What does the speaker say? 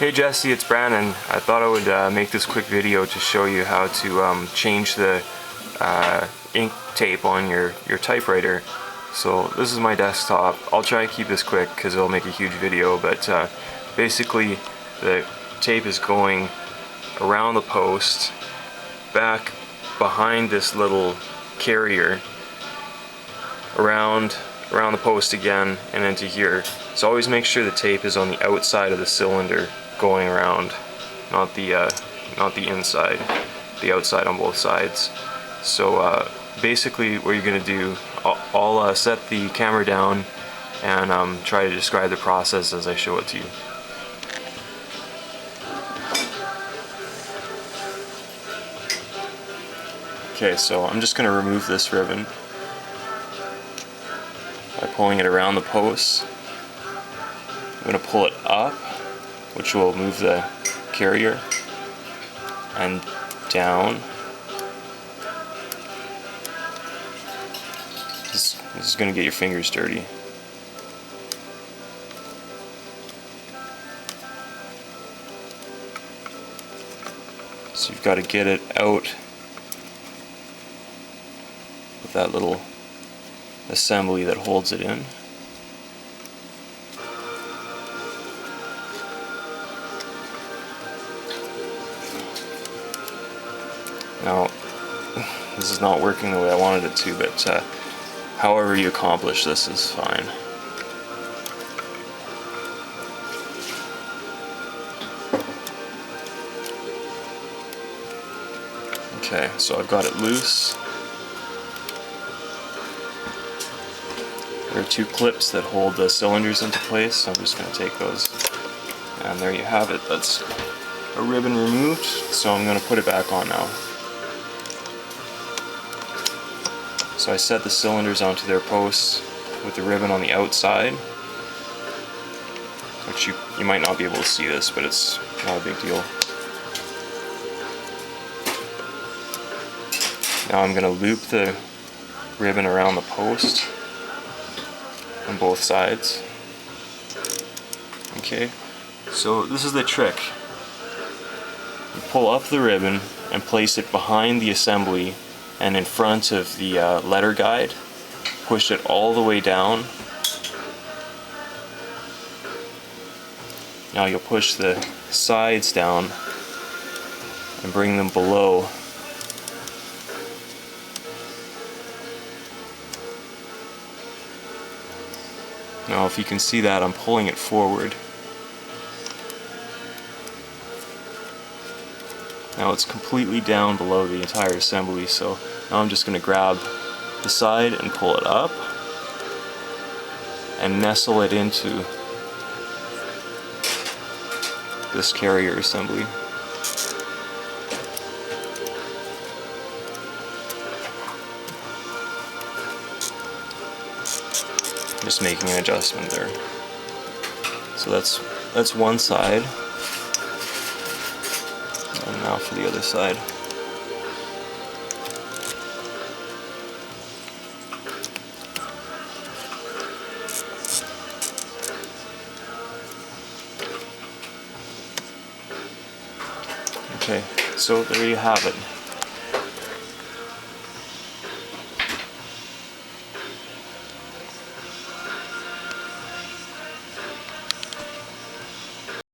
Hey Jesse, it's Brandon. I thought I would make this quick video to show you how to change the ink tape on your typewriter. So this is my desktop. I'll try to keep this quick because it'll make a huge video, but basically the tape is going around the post, back behind this little carrier, around the post again, and into here. So always make sure the tape is on the outside of the cylinder going around, not the inside, the outside on both sides. So basically what you're going to do, I'll set the camera down and try to describe the process as I show it to you. Okay, so I'm just going to remove this ribbon by pulling it around the post. I'm going to pull it up, which will move the carrier, and down. This is going to get your fingers dirty. So you've got to get it out with that little assembly that holds it in. Now, this is not working the way I wanted it to, but however you accomplish this is fine. Okay, so I've got it loose. There are two clips that hold the cylinders into place, so I'm just going to take those. And there you have it. That's a ribbon removed, so I'm going to put it back on now. So I set the cylinders onto their posts with the ribbon on the outside, which you might not be able to see this, but it's not a big deal. Now I'm going to loop the ribbon around the post on both sides. Okay, so this is the trick. You pull up the ribbon and place it behind the assembly and in front of the letter guide. Push it all the way down. Now you'll push the sides down and bring them below. Now if you can see that, I'm pulling it forward. Now it's completely down below the entire assembly, so now I'm just going to grab the side and pull it up and nestle it into this carrier assembly. Just making an adjustment there. So that's one side. And now for the other side. Okay, so there you have it.